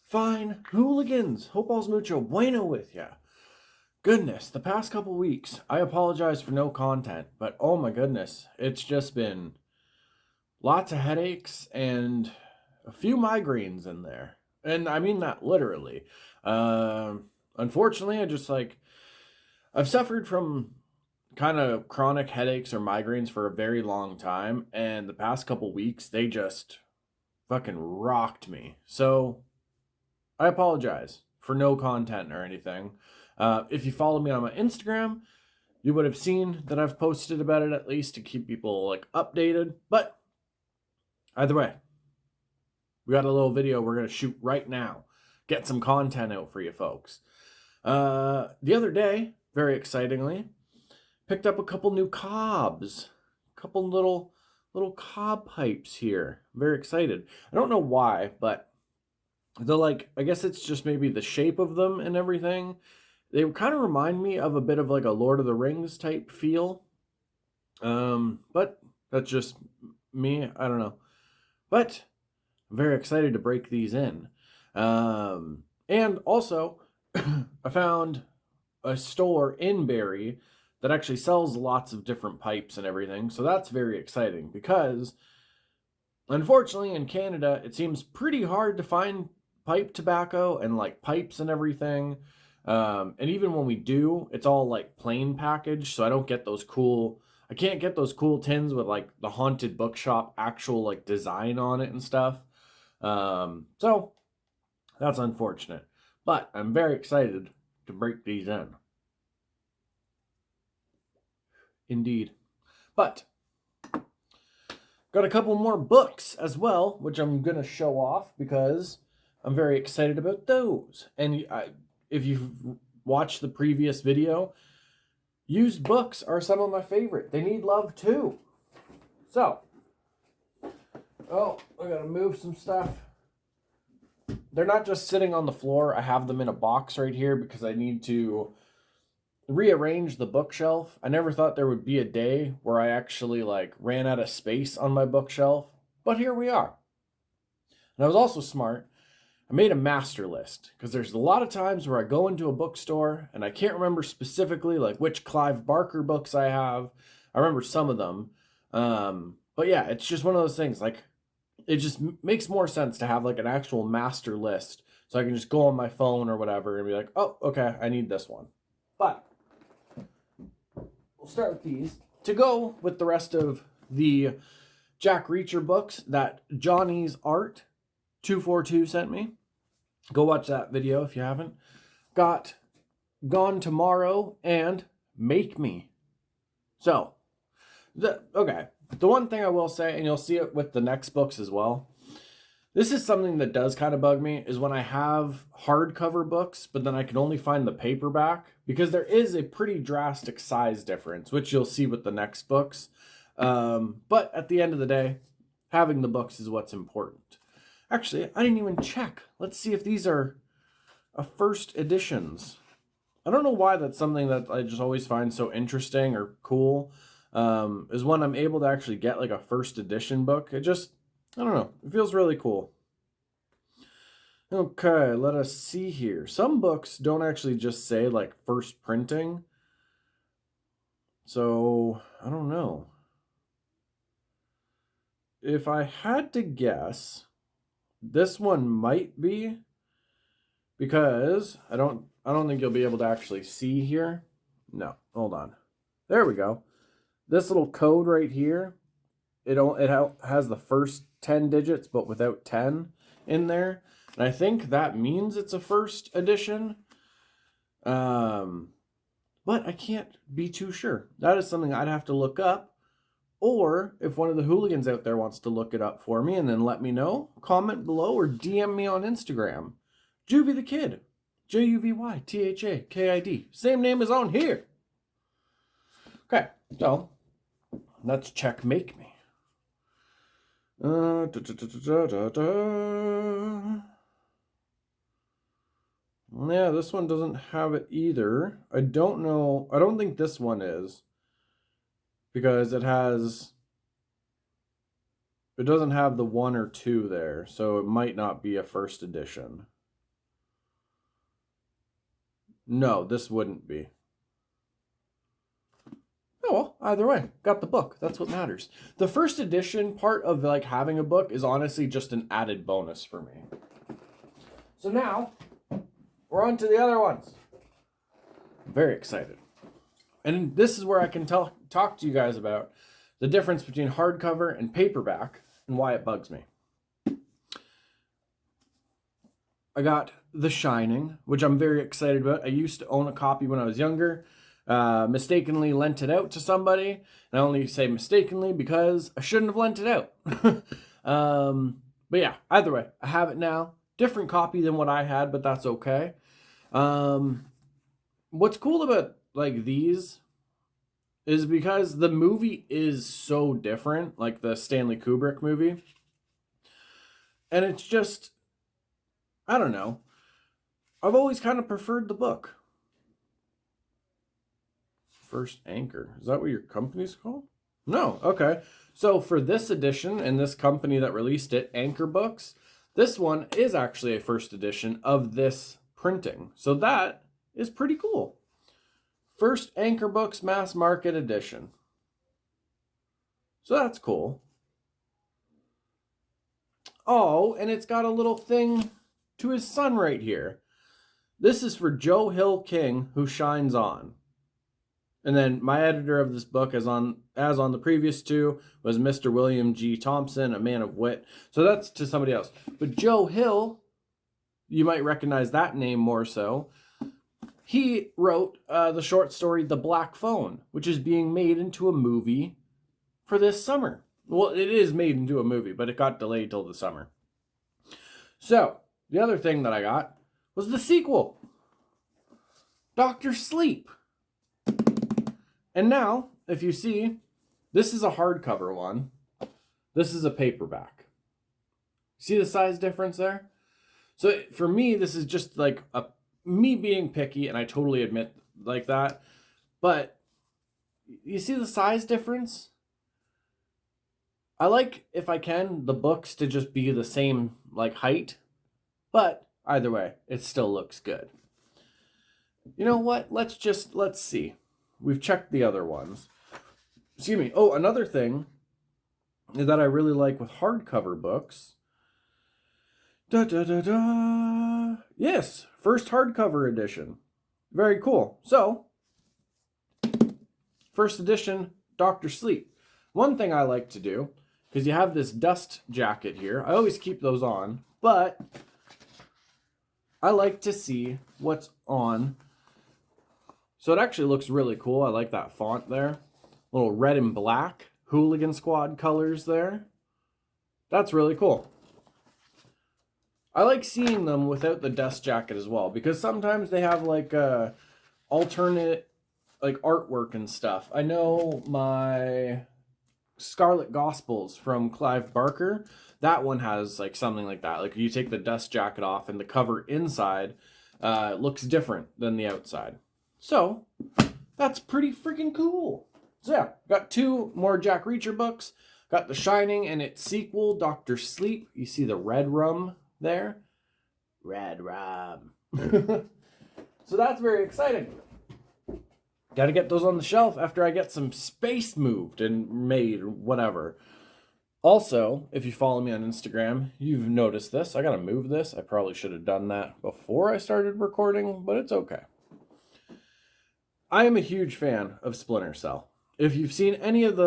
Fine hooligans. Hope all's mucho bueno with ya. Goodness, the past couple weeks, I apologize for no content, but oh my goodness, it's just been lots of headaches and a few migraines in there. And I mean that literally. Unfortunately, I've suffered from kind of chronic headaches or migraines for a very long time, and the past couple weeks, they just fucking rocked me. So I apologize for no content or anything. If you follow me on my Instagram, you would have seen that I've posted about it at least to keep people like updated. But either way, we got a little video we're going to shoot right now. Get some content out for you folks. The other day, very excitingly, picked up a couple new cobs. A couple little cob pipes here. I'm very excited. I don't know why, but they're like, I guess it's just maybe the shape of them and everything. They kind of remind me of a bit of like a Lord of the Rings type feel. But that's just me. I don't know. But I'm very excited to break these in. And also, I found a store in Barrie that actually sells lots of different pipes and everything. So that's very exciting because, unfortunately, in Canada, it seems pretty hard to find pipe tobacco and like pipes and everything. And even when we do, it's all like plain packaged. So I can't get those cool tins with like the Haunted Bookshop actual like design on it and stuff. So that's unfortunate. But I'm very excited to break these in. Indeed. But got a couple more books as well, which I'm going to show off because I'm very excited about those. And if you've watched the previous video, used books are some of my favorite. They need love too. So, I gotta move some stuff. They're not just sitting on the floor. I have them in a box right here because I need to rearrange the bookshelf. I never thought there would be a day where I actually like ran out of space on my bookshelf, but here we are. And I was also smart. I made a master list because there's a lot of times where I go into a bookstore and I can't remember specifically like which Clive Barker books I have. I remember some of them. But yeah, it's just one of those things. Like, it just makes more sense to have like an actual master list so I can just go on my phone or whatever and be like, oh, okay, I need this one. But we'll start with these. To go with the rest of the Jack Reacher books that Johnny's Art 242 sent me. Go watch that video if you haven't. Got Gone Tomorrow and Make Me. So, the one thing I will say, and you'll see it with the next books as well, this is something that does kind of bug me, is when I have hardcover books, but then I can only find the paperback, because there is a pretty drastic size difference, which you'll see with the next books. But at the end of the day, having the books is what's important. Actually, I didn't even check. Let's see if these are first editions. I don't know why that's something that I just always find so interesting or cool. Is when I'm able to actually get like a first edition book. I don't know. It feels really cool. Okay, let us see here. Some books don't actually just say like first printing. So, I don't know. If I had to guess, this one might be, because I don't think you'll be able to actually see here. No, hold on. There we go. This little code right here, it has the first 10 digits, but without 10 in there. And I think that means it's a first edition. But I can't be too sure. That is something I'd have to look up. Or if one of the hooligans out there wants to look it up for me and then let me know, comment below or DM me on Instagram. JuvyThaKid. JuvyThaKid. Same name as on here. Okay, so let's check Make Me. Yeah, this one doesn't have it either. I don't know. I don't think this one is, because it doesn't have the 1 or 2 there, so it might not be a first edition. No, this wouldn't be. Oh, well, either way, got the book. That's what matters. The first edition part of like having a book is honestly just an added bonus for me. So now, we're on to the other ones. I'm very excited. And this is where I can talk to you guys about the difference between hardcover and paperback and why it bugs me. I got The Shining, which I'm very excited about. I used to own a copy when I was younger. Mistakenly lent it out to somebody. And I only say mistakenly because I shouldn't have lent it out. But yeah, either way, I have it now. Different copy than what I had, but that's okay. What's cool about like these is because the movie is so different, like the Stanley Kubrick movie. And it's just, I don't know. I've always kind of preferred the book. First Anchor. Is that what your company's called? No. Okay. So for this edition and this company that released it, Anchor Books, this one is actually a first edition of this printing. So that is pretty cool. First Anchor Books Mass Market Edition. So that's cool. Oh, and it's got a little thing to his son right here. This is for Joe Hill King, who shines on. And then my editor of this book, as on the previous two, was Mr. William G. Thompson, a man of wit. So that's to somebody else. But Joe Hill, you might recognize that name more so. He wrote the short story The Black Phone, which is being made into a movie for this summer. Well, it is made into a movie, but it got delayed till the summer. So, the other thing that I got was the sequel, Dr. Sleep. And now, if you see, this is a hardcover one. This is a paperback. See the size difference there? So for me, this is just like me being picky, and I totally admit like that. But you see the size difference? I like, if I can, the books to just be the same like height. But either way, it still looks good. You know what? Let's see. We've checked the other ones. Excuse me. Oh, another thing that I really like with hardcover books. Yes, first hardcover edition. Very cool. So, first edition, Dr. Sleep. One thing I like to do, because you have this dust jacket here. I always keep those on, but I like to see what's on. So it actually looks really cool. I like that font there. Little red and black Hooligan Squad colors there. That's really cool. I like seeing them without the dust jacket as well, because sometimes they have like alternate like artwork and stuff. I know my Scarlet Gospels from Clive Barker, that one has like something like that. Like you take the dust jacket off and the cover inside looks different than the outside. So, that's pretty freaking cool. So yeah, got two more Jack Reacher books. Got The Shining and its sequel, Dr. Sleep. You see the red rum there? Red rum. So that's very exciting. Got to get those on the shelf after I get some space moved and made or whatever. Also, if you follow me on Instagram, you've noticed this. I got to move this. I probably should have done that before I started recording, but it's okay. I am a huge fan of Splinter Cell. If you've seen any of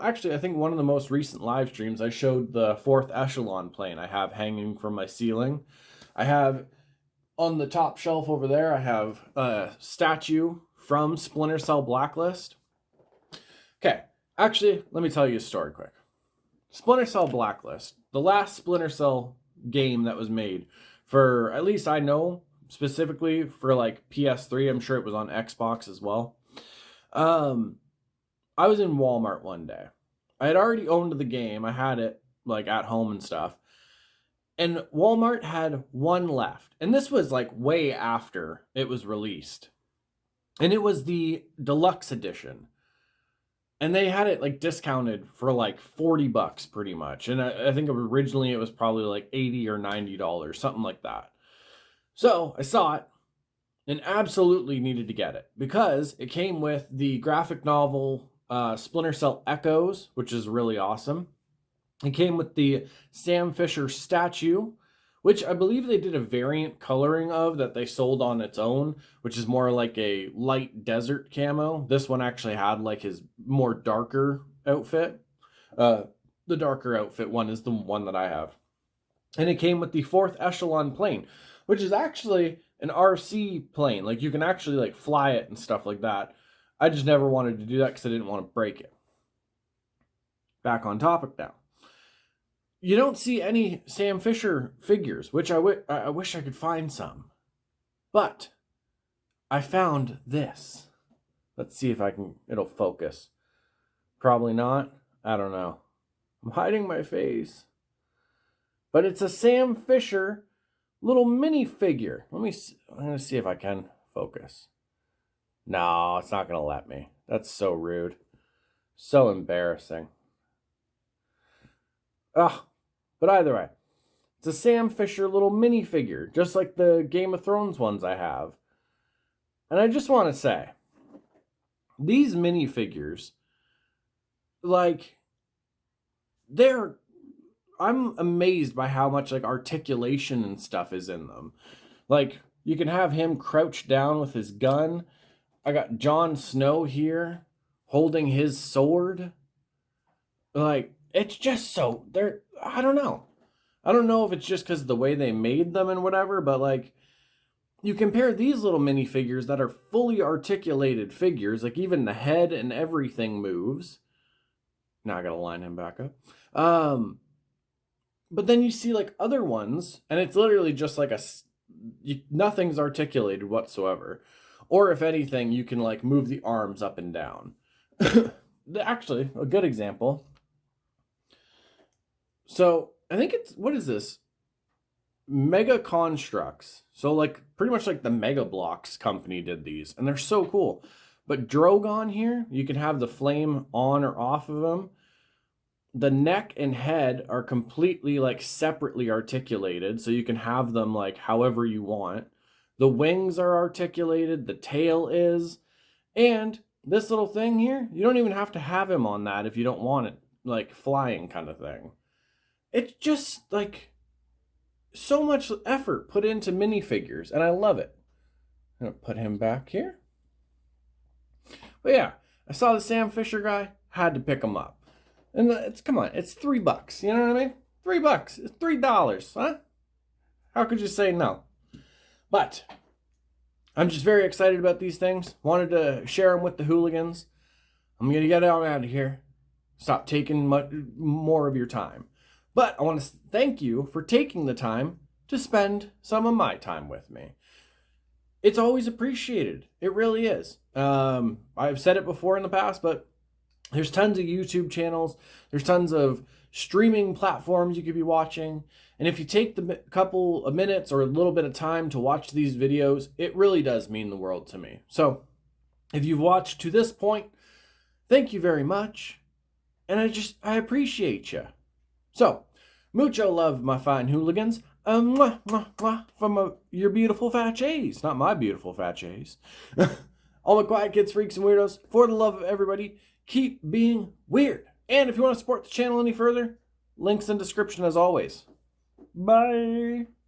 actually, I think one of the most recent live streams, I showed the 4th echelon plane I have hanging from my ceiling. I have, on the top shelf over there, I have a statue from Splinter Cell Blacklist. Okay, actually, let me tell you a story quick. Splinter Cell Blacklist, the last Splinter Cell game that was made for, at least I know, specifically for like PS3. I'm sure it was on Xbox as well. I was in Walmart one day. I had already owned the game. I had it like at home and stuff. And Walmart had one left. And this was like way after it was released. And it was the deluxe edition. And they had it like discounted for like $40 pretty much. And I think originally it was probably like $80 or $90, something like that. So I saw it, and absolutely needed to get it because it came with the graphic novel Splinter Cell Echoes, which is really awesome. It came with the Sam Fisher statue, which I believe they did a variant coloring of that they sold on its own, which is more like a light desert camo. This one actually had like his more darker outfit. The darker outfit one is the one that I have. And it came with the 4th echelon plane, which is actually an RC plane. Like you can actually like fly it and stuff like that. I just never wanted to do that because I didn't want to break it. Back on topic now. You don't see any Sam Fisher figures, which I wish I could find some. But I found this. Let's see if it'll focus. Probably not. I don't know. I'm hiding my face. But it's a Sam Fisher little mini figure. I'm going to see if I can focus. No, it's not going to let me. That's so rude. So embarrassing. Ugh. But either way, it's a Sam Fisher little minifigure, just like the Game of Thrones ones I have. And I just want to say, these minifigures, like, I'm amazed by how much, like, articulation and stuff is in them. Like, you can have him crouched down with his gun. I got Jon Snow here holding his sword. Like, it's just so, I don't know. I don't know if it's just because of the way they made them and whatever, but like, you compare these little minifigures that are fully articulated figures, like even the head and everything moves. Now I gotta line him back up. But then you see like other ones, and it's literally just like nothing's articulated whatsoever. Or if anything, you can like move the arms up and down. Actually, a good example. So I think what is this? Mega Constructs. So like pretty much like the Mega Blocks company did these, and they're so cool. But Drogon here, you can have the flame on or off of him. The neck and head are completely like separately articulated, so you can have them like however you want. The wings are articulated, the tail is, and this little thing here, you don't even have to have him on that if you don't want it, like flying kind of thing. It's just like so much effort put into minifigures, and I love it. I'm gonna put him back here. But yeah, I saw the Sam Fisher guy, had to pick him up. And come on, it's $3. You know what I mean? $3. It's $3, huh? How could you say no? But I'm just very excited about these things. Wanted to share them with the hooligans. I'm gonna get out of here. Stop taking much more of your time. But I want to thank you for taking the time to spend some of my time with me. It's always appreciated. It really is. I've said it before in the past, but there's tons of YouTube channels. There's tons of streaming platforms you could be watching. And if you take the couple of minutes or a little bit of time to watch these videos, it really does mean the world to me. So if you've watched to this point, thank you very much. And I appreciate you. So, mucho love, my fine hooligans. Mwah, mwah, mwah, from your beautiful fat jays. Not my beautiful fat jays. All my quiet kids, freaks, and weirdos, for the love of everybody, keep being weird. And if you want to support the channel any further, links in description as always. Bye.